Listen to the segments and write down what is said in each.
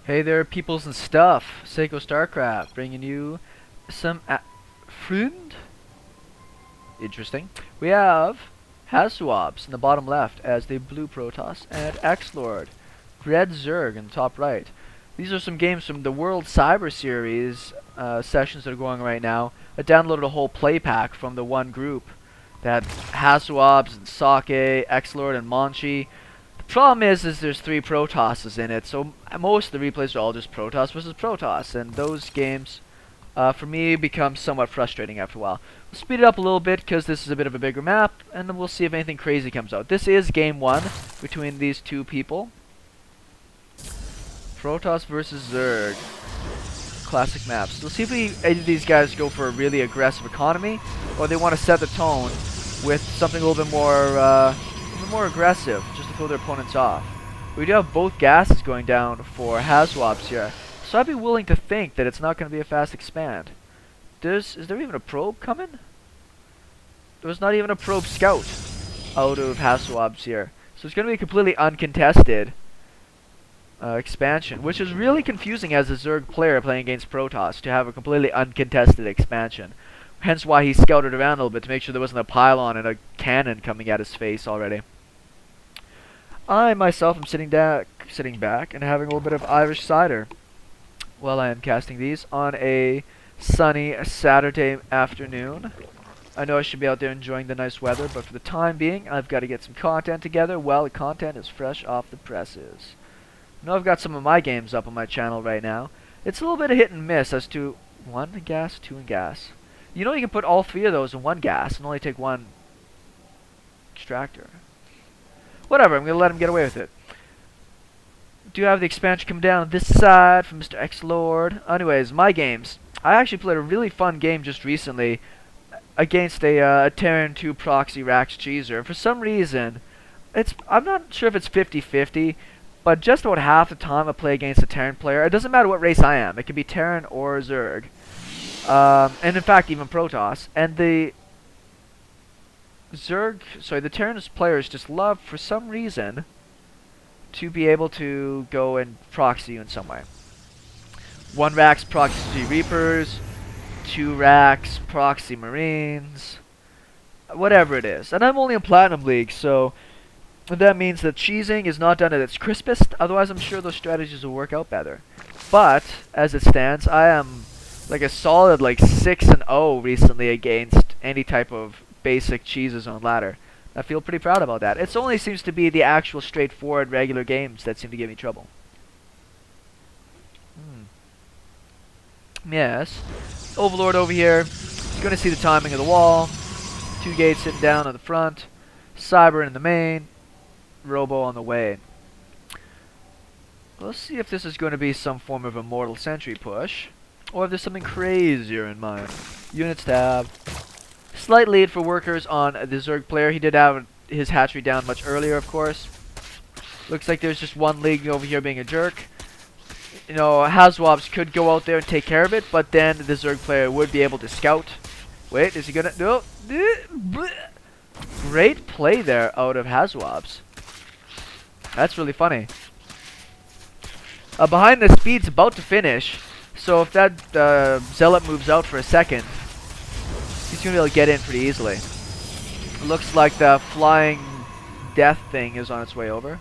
Hey there, peoples and stuff. SeKo Starcraft, bringing you some friend. Interesting. We have HasuObs in the bottom left as the blue Protoss, and XlorD, red Zerg in the top right. These are some games from the World Cyber Series sessions that are going right now. I downloaded a whole play pack from the one group that HasuObs and Sake, XlorD, and Monchi. The problem is there's 3 Protosses in it, so most of the replays are all just Protoss versus Protoss, and those games, for me, become somewhat frustrating after a while. We'll speed it up a little bit because this is a bit of a bigger map, and then we'll see if anything crazy comes out. This is game 1 between these two people. Protoss versus Zerg. Classic maps. We'll see if any of these guys go for a really aggressive economy, or they want to set the tone with something a little bit more aggressive, just to throw their opponents off. We do have both gases going down for HasuObs here, so I'd be willing to think that it's not going to be a fast expand. Is there even a probe coming? There's not even a probe scout out of HasuObs here, so it's going to be a completely uncontested expansion, which is really confusing as a Zerg player playing against Protoss to have a completely uncontested expansion. Hence why he scouted around a little bit to make sure there wasn't a pylon and a cannon coming at his face already. I myself am sitting back and having a little bit of Irish cider while I am casting these on a sunny Saturday afternoon. I know I should be out there enjoying the nice weather, but for the time being, I've got to get some content together while the content is fresh off the presses. I know I've got some of my games up on my channel right now. It's a little bit of hit and miss as to 1 in gas, 2 in gas. You know you can put all 3 of those in one gas and only take 1 extractor. Whatever, I'm going to let him get away with it. Do have the expansion come down on this side from Mr. XlorD. Anyways, my games. I actually played a really fun game just recently against a Terran 2 proxy Rax Cheeser. And for some reason, I'm not sure if it's 50-50, but just about half the time I play against a Terran player. It doesn't matter what race I am. It can be Terran or Zerg. And in fact, even Protoss. And the Terran players just love, for some reason, to be able to go and proxy you in some way. 1 Rax proxy Reapers, 2 Rax proxy Marines, whatever it is. And I'm only in Platinum League, so that means that cheesing is not done at its crispest. Otherwise, I'm sure those strategies will work out better. But as it stands, I am like a solid 6-0 recently against any type of basic cheeses on ladder. I feel pretty proud about that. It only seems to be the actual straightforward regular games that seem to give me trouble. Yes. Overlord over here. He's going to see the timing of the wall. 2 gates sitting down on the front. Cyber in the main. Robo on the way. Let's see if this is going to be some form of Immortal sentry push, or if there's something crazier in mind. Units tab. Slight lead for workers on the Zerg player. He did have his hatchery down much earlier, of course. Looks like there's just 1 league over here being a jerk. You know, HasuObs could go out there and take care of it, but then the Zerg player would be able to scout. Wait, is he gonna... No. Great play there out of HasuObs. That's really funny. Behind the speed's about to finish, so if that zealot moves out for a second, he's going to be able to get in pretty easily. Looks like the flying death thing is on its way over.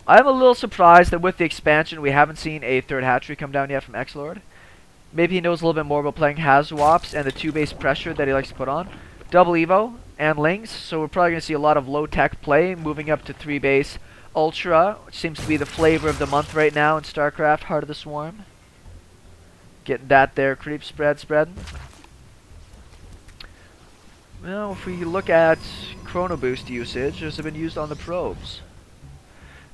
I'm a little surprised that with the expansion we haven't seen a 3rd hatchery come down yet from XlorD. Maybe he knows a little bit more about playing HasuObs and the 2 base pressure that he likes to put on. Double Evo and Lings, so we're probably going to see a lot of low-tech play moving up to 3 base Ultra, which seems to be the flavor of the month right now in Starcraft, Heart of the Swarm. Getting that there, creep spreading. Well, if we look at Chrono Boost usage, those have been used on the probes.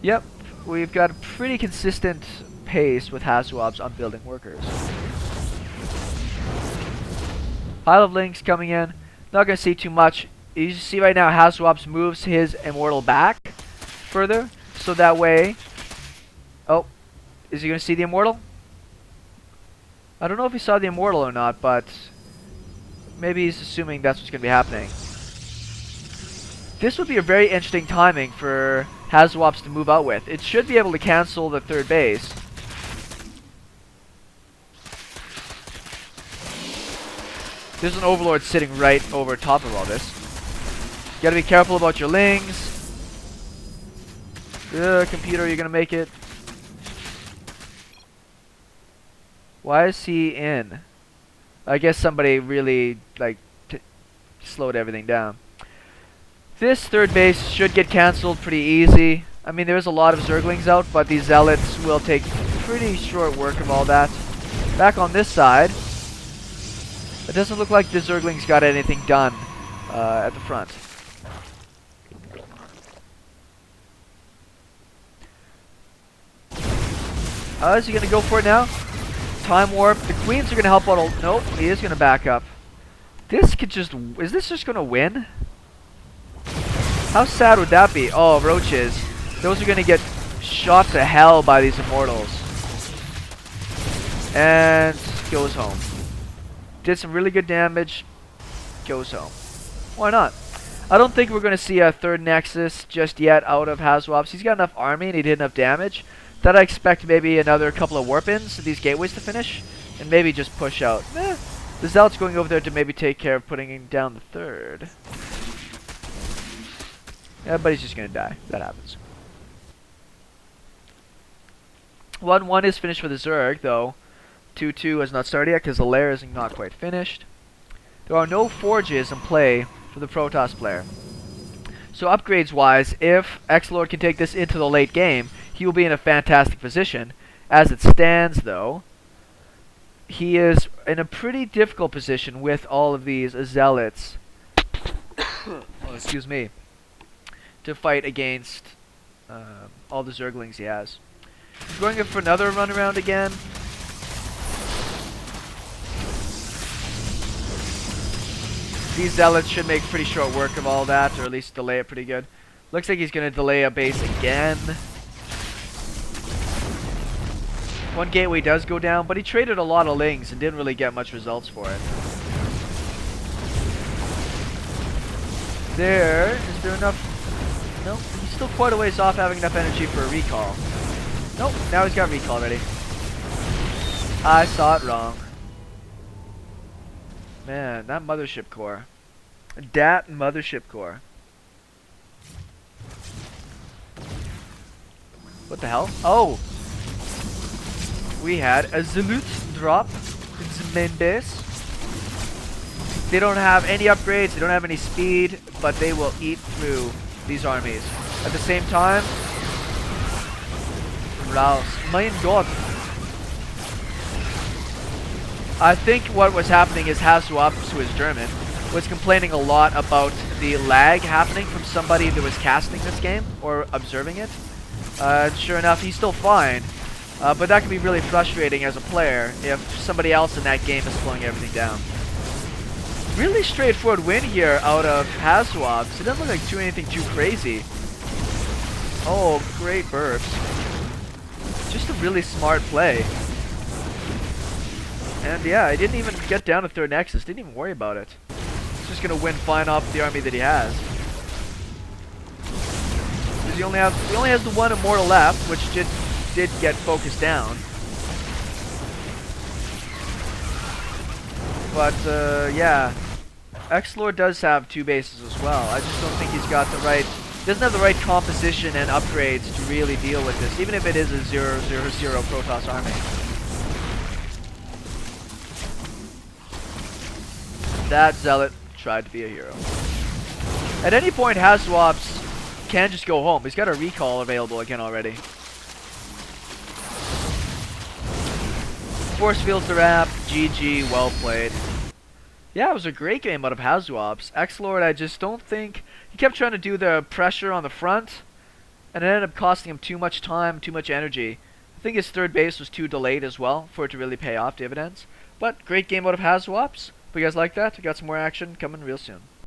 Yep, we've got a pretty consistent pace with HasuObs on building workers. Pile of links coming in. Not going to see too much. You see right now HasuObs moves his Immortal back further, so that way... Oh, is he going to see the Immortal? I don't know if he saw the Immortal or not, but maybe he's assuming that's what's going to be happening. This would be a very interesting timing for HasuObs to move out with. It should be able to cancel the 3rd base There's an Overlord sitting right over top of all this. You gotta be careful about your lings. Computer, you're gonna make it. Why is he in? I guess somebody really, like, slowed everything down. This third base should get cancelled pretty easy. I mean, there's a lot of zerglings out, but these zealots will take pretty short work of all that. Back on this side, it doesn't look like the zerglings got anything done at the front. Is he going to go for it now? Time warp. The queens are going to help out. Nope, he is going to back up. This could just... Is this just going to win? How sad would that be? Oh, roaches. Those are going to get shot to hell by these Immortals. And goes home. Did some really good damage. Goes home. Why not? I don't think we're going to see a third Nexus just yet out of HasuObs. He's got enough army and he did enough damage that I expect maybe another couple of warp-ins to these gateways to finish. And maybe just push out. The Zealot's going over there to maybe take care of putting down the third. Yeah, but he's just going to die. That happens. 1-1 is finished for the Zerg, though. 2-2 has not started yet because the lair is not quite finished. There are no forges in play for the Protoss player. So upgrades-wise, if XlorD can take this into the late game, he will be in a fantastic position. As it stands, though, he is in a pretty difficult position with all of these zealots. Oh, excuse me. To fight against all the zerglings he has. He's going in for another run around again. These zealots should make pretty short work of all that, or at least delay it pretty good. Looks like he's going to delay a base again. One gateway does go down, but he traded a lot of lings and didn't really get much results for it. Is there enough? Nope, he's still quite a ways off having enough energy for a recall. Nope, now he's got recall ready. I saw it wrong. Man, that mothership core. Dat mothership core. What the hell? Oh! We had a zealot drop in the main base. They don't have any upgrades, they don't have any speed, but they will eat through these armies. At the same time, Raus. Mein Gott. I think what was happening is HasuObs, who is German, was complaining a lot about the lag happening from somebody that was casting this game, or observing it. Sure enough, he's still fine. But that can be really frustrating as a player if somebody else in that game is slowing everything down. Really straightforward win here out of HasuObs. It doesn't look like anything too crazy. Oh, great burps. Just a really smart play. And yeah, I didn't even get down to third Nexus. Didn't even worry about it. He's just gonna win fine off the army that he has. Because he only has the one Immortal left, which did get focused down. But yeah, XlorD does have two bases as well. I just don't think he's got the right, doesn't have the right composition and upgrades to really deal with this, even if it is a 0-0-0 Protoss army. That zealot tried to be a hero. At any point, HasuObs can just go home. He's got a recall available again already. Force fields the wrap. GG, well played. Yeah, it was a great game out of HasuObs. XlorD, I just don't think... He kept trying to do the pressure on the front, and it ended up costing him too much time, too much energy. I think his third base was too delayed as well for it to really pay off dividends. But great game out of HasuObs. If you guys like that, we got some more action coming real soon.